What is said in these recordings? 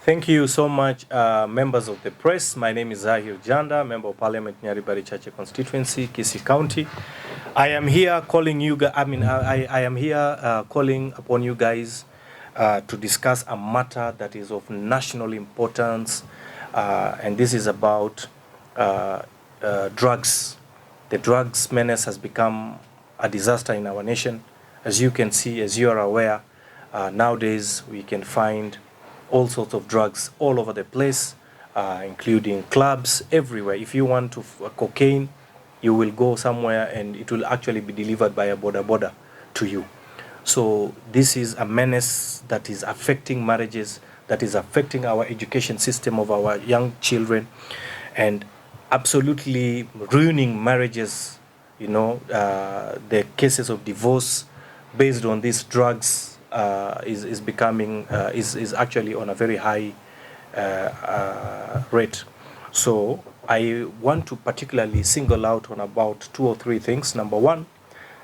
Thank you so much, members of the press. My name is Zaheer Janda, Member of Parliament, Nyaribari Chache Constituency, Kisii County. I am here calling you. I am here calling upon you guys to discuss a matter that is of national importance, and this is about drugs. The drugs menace has become a disaster in our nation. As you can see, as you are aware, nowadays we can find all sorts of drugs all over the place, including clubs, everywhere. If you want cocaine, you will go somewhere and it will actually be delivered by a border to you. So this is a menace that is affecting marriages, that is affecting our education system of our young children, and absolutely ruining marriages. The cases of divorce based on these drugs is actually on a very high rate. So I want to particularly single out on about 2 or 3 things. Number one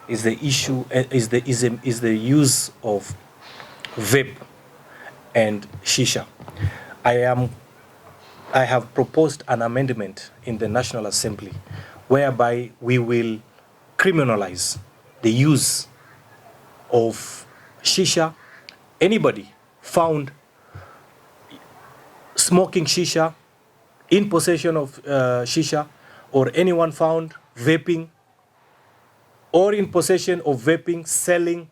is the issue is the use of vape and shisha. I have proposed an amendment in the National Assembly whereby we will criminalize the use of shisha. Anybody found smoking shisha, in possession of shisha, or anyone found vaping or in possession of vaping, selling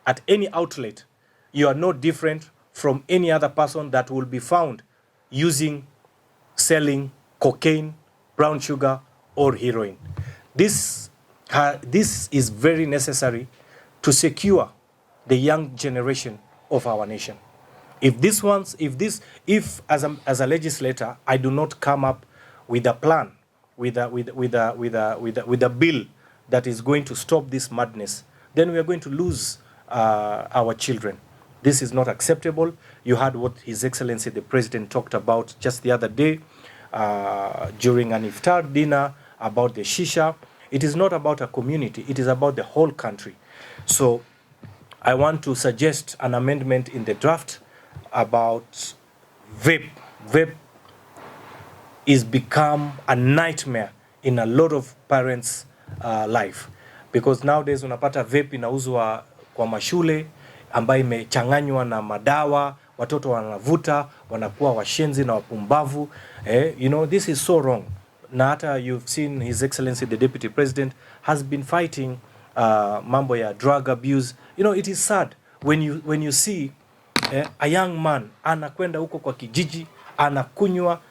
at any outlet, you are no different from any other person that will be found selling cocaine, brown sugar, or heroin. This is very necessary to secure the young generation of our nation. If as a legislator, I do not come up with a plan, with a bill that is going to stop this madness, then we are going to lose our children. This is not acceptable. You heard what His Excellency the President talked about just the other day during an iftar dinner about the shisha. It is not about a community, it is about the whole country. So I want to suggest an amendment in the draft about vape. Vape is become a nightmare in a lot of parents' life, because nowadays unapata vape inauzwa kwa mashule ambayo imechanganywa na madawa, watoto wanavuta, wanakuwa washenzi na wapumbavu. This is so wrong. Na hata you've seen His Excellency the Deputy President has been fighting mambo ya drug abuse. It is sad when you see a young man anakwenda huko kwa kijiji, anakunywa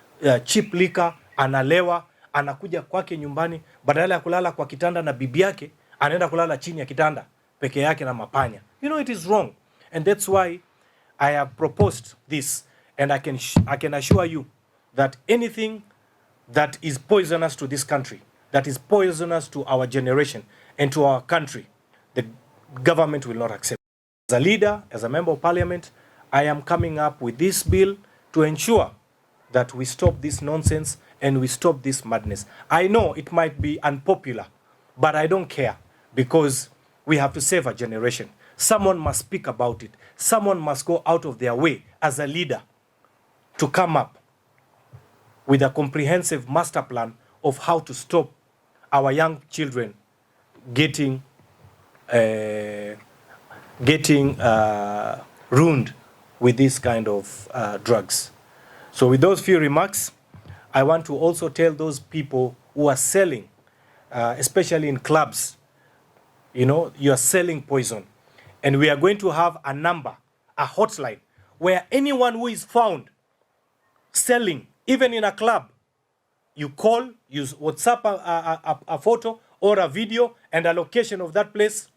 cheap liquor, analewa, anakuja kwake nyumbani, badala ya kulala kwa kitanda na bibi yake, anaenda kulala chini ya kitanda peke yake na mapanya. It is wrong, and that's why I have proposed this, and I can assure you that anything that is poisonous to this country, that is poisonous to our generation and to our country, the government will not accept. As a leader, as a member of parliament, I am coming up with this bill to ensure that we stop this nonsense and we stop this madness. I know it might be unpopular, but I don't care, because we have to save a generation. Someone must speak about it. Someone must go out of their way as a leader to come up with a comprehensive master plan of how to stop our young children getting ruined with this kind of drugs. So with those few remarks, I want to also tell those people who are selling, especially in clubs, you are selling poison. And we are going to have a number, a hotline, where anyone who is found selling, even in a club, you call, use WhatsApp a photo or a video and a location of that place,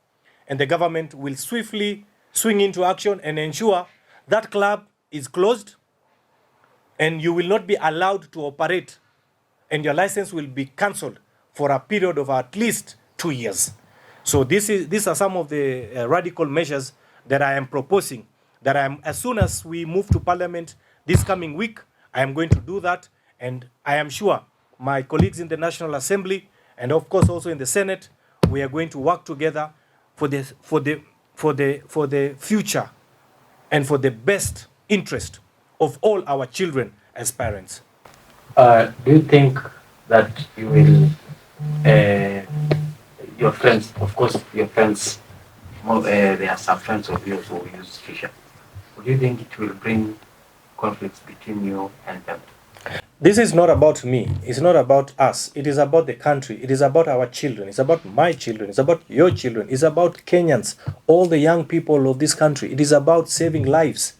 and the government will swiftly swing into action and ensure that club is closed and you will not be allowed to operate, and your license will be cancelled for a period of at least 2 years. So these are some of the radical measures that I am proposing, that as soon as we move to parliament this coming week, I am going to do that, and I am sure my colleagues in the National Assembly and of course also in the Senate, we are going to work together for the future and for the best interest of all our children as parents. Do you think that you will, your friends, of course, your friends, there are some friends of yours who use Shisha. Do you think it will bring conflicts between you and them? This is not about me. It's not about us. It is about the country. It is about our children. It's about my children. It's about your children. It's about Kenyans, all the young people of this country. It is about saving lives.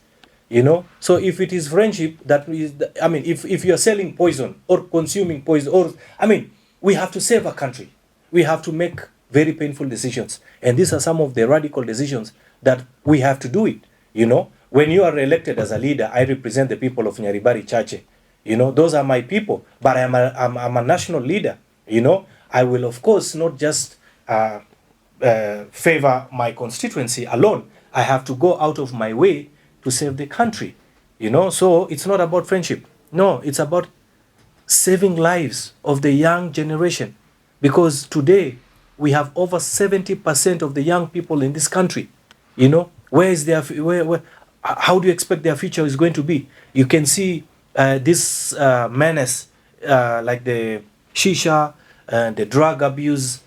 So if it is friendship that is, if you are selling poison or consuming poison, or we have to save our country. We have to make very painful decisions, and these are some of the radical decisions that we have to do it. When you are elected as a leader, I represent the people of Nyaribari Chache. Those are my people, but I'm a national leader. I will of course not just favor my constituency alone. I have to go out of my way to save the country. So it's not about friendship. No, it's about saving lives of the young generation, because today we have over 70% of the young people in this country. Where is their where how do you expect their future is going to be? You can see this menace, like the shisha and the drug abuse.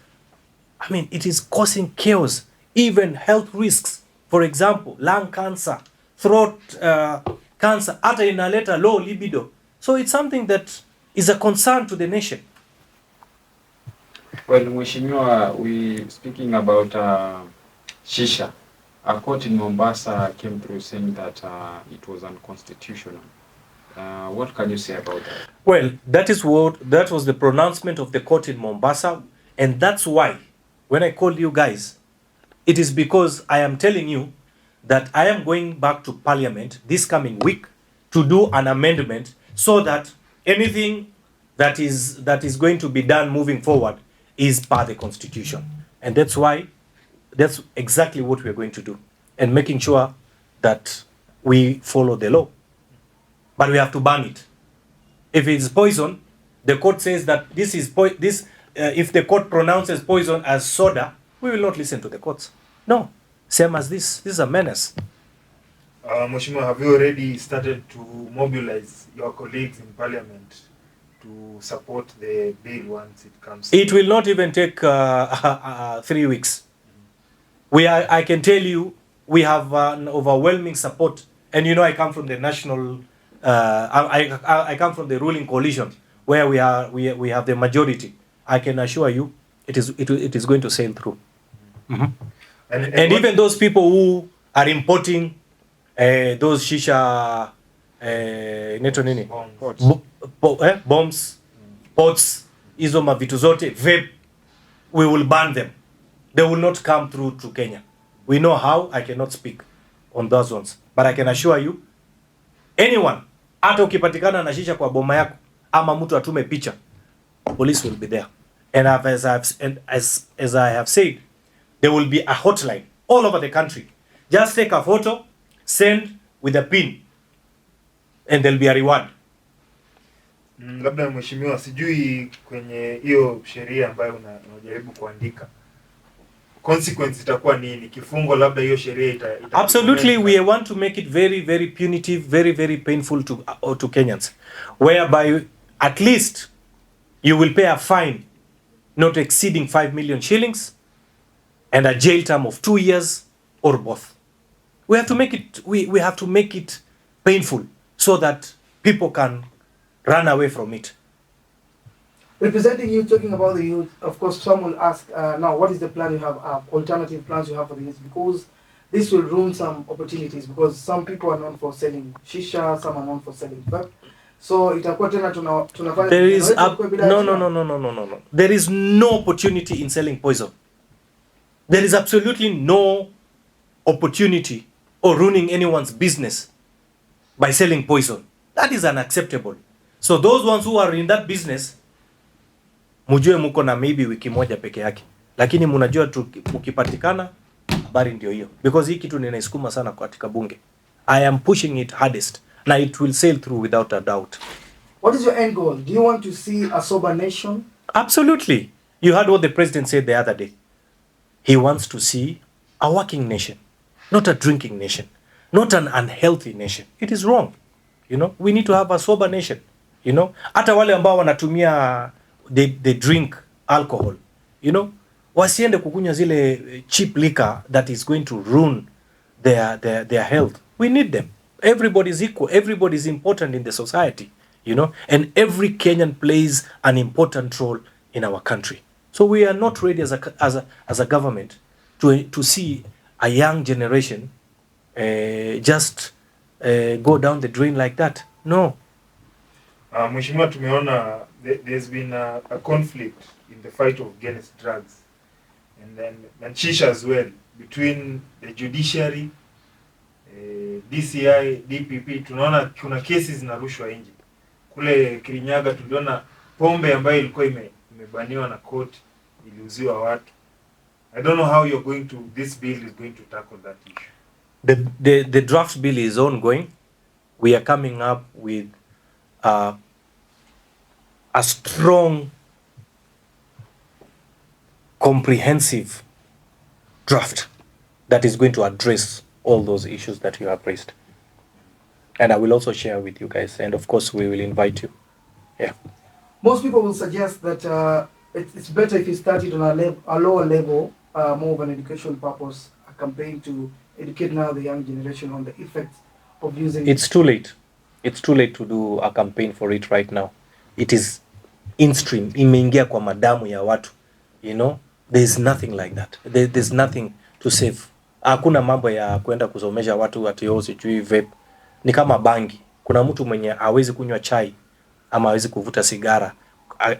It is causing chaos, even health risks. For example, lung cancer, throat cancer, hata inaleta low libido. So it's something that is a concern to the nation. Well, Mheshimiwa, we speaking about Shisha. A court in Mombasa came through saying that it was unconstitutional. What can you say about that? Well, that was the pronouncement of the court in Mombasa, and that's why when I called you guys, it is because I am telling you that I am going back to Parliament this coming week to do an amendment so that anything that is going to be done moving forward is per the Constitution. And that's exactly what we are going to do, and making sure that we follow the law. But we have to ban it. If it's poison, the court says that this is if the court pronounces poison as soda, we will not listen to the courts. No, same as this. This is a menace. Mheshimiwa, have you already started to mobilize your colleagues in Parliament to support the bill once it comes? It will not even take 3 weeks. I can tell you, we have an overwhelming support, and I come from the national. I come from the ruling coalition where we have the majority. I can assure you, it is going to sail through. Mm-hmm. And even those people who are importing those shisha bombs, pots, hizo mavitu zote, vape, we will ban them. They will not come through to Kenya. We know how. I cannot speak on those ones, but I can assure you, anyone, hata ukipatikana na shisha kwa boma yako ama mtu atume picha, police will be there. And as I have said, there will be a hotline all over the country. Just take a photo, send with a pin, and there'll be a reward. Labda mheshimiwa, sijui kwenye hiyo sheria ambayo unajaribu kuandika, consequence itakuwa nini? Kifungo labda hiyo sheria Absolutely, we want to make it very, very punitive, very, very painful to Kenyans, whereby at least you will pay a fine not exceeding 5 million shillings and a jail term of 2 years or both. We have to make it. We have to make it painful so that people can run away from it. Representing you, talking about the youth, of course, some will ask, now, what is the plan you have, alternative plans you have for the youth? Because this will ruin some opportunities, because some people are known for selling shisha, some are known for selling vape. So itakuwa tena tunafanya. There is no. There is no opportunity in selling poison. There is absolutely no opportunity or ruining anyone's business by selling poison. That is unacceptable. So those ones who are in that business, mujue muko na maybe wiki moja peke yake, lakini mnajua tu ukipatikana habari ndio hiyo, because hii kitu ninaisukuma sana katika bunge. I am pushing it hardest, na it will sail through without a doubt. What is your end goal? Do you want to see a sober nation? Absolutely. You heard what the president said the other day. He wants to see a working nation, not a drinking nation, not an unhealthy nation. It is wrong. You know, we need to have a sober nation. You know, hata wale ambao wanatumia they drink alcohol, you know, wasiende kukunywa zile cheap liquor that is going to ruin their health. We need them. Everybody is equal. Everybody is important in the society, you know, and every Kenyan plays an important role in our country. So we are not ready as a government to see a young generation just go down the drain like that. No. Mheshimiwa, tumeona there's been a conflict in the fight against drugs and Shisha as well between the judiciary, DCI, DPP. Tunaona kuna kesi zinarushwa nje. Kule Kirinyaga tuliona pombe ambayo ilikuwa imebaniwa na court iliuziwa watu. I don't know how this bill is going to tackle that issue. The draft bill is ongoing. We are coming up with a strong, comprehensive draft that is going to address all those issues that you have raised. And I will also share with you guys. And of course, we will invite you. Yeah. Most people will suggest that it's better if you start it on a lower level, more of an education purpose, a campaign to educate now the young generation on the effects of using. It's too late. It's too late to do a campaign for it right now. It is in-stream, imeingia kwa madamu ya watu. You know, there's nothing like that. There's nothing to save. Hakuna mambo ya kwenda kusomesha watu ati yo sijui vape. Ni kama bangi. Kuna mtu mwenye hawezi kunywa chai ama hawezi kuvuta sigara,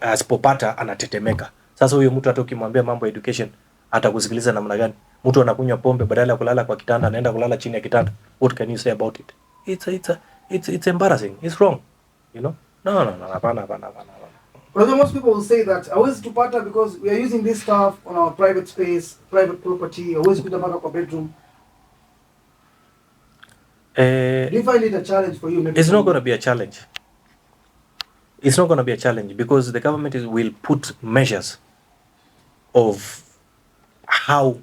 asipopata anatetemeka. Sasa huyo mtu hata ukimwambia mambo ya education atakusikiliza namna gani? Mtu anakunywa pombe badala ya kulala kwa kitanda anaenda kulala chini ya kitanda. What can you say about it? It's embarrassing. It's wrong. You know? No. Hapana. But most people will say that always tupata because we are using this stuff on our private space, private property, always kuja mpaka kwa bedroom. Do you find it a challenge for you? Maybe it's not going to be a challenge. It's not going to be a challenge because the government will put measures of how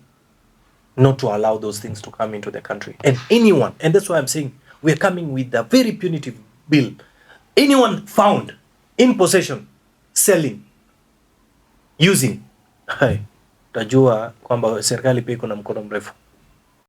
not to allow those things to come into the country. And anyone, and that's why I'm saying we're coming with a very punitive bill. Anyone found in possession, selling, using, tajua kwamba serikali pia iko na mkono mrefu.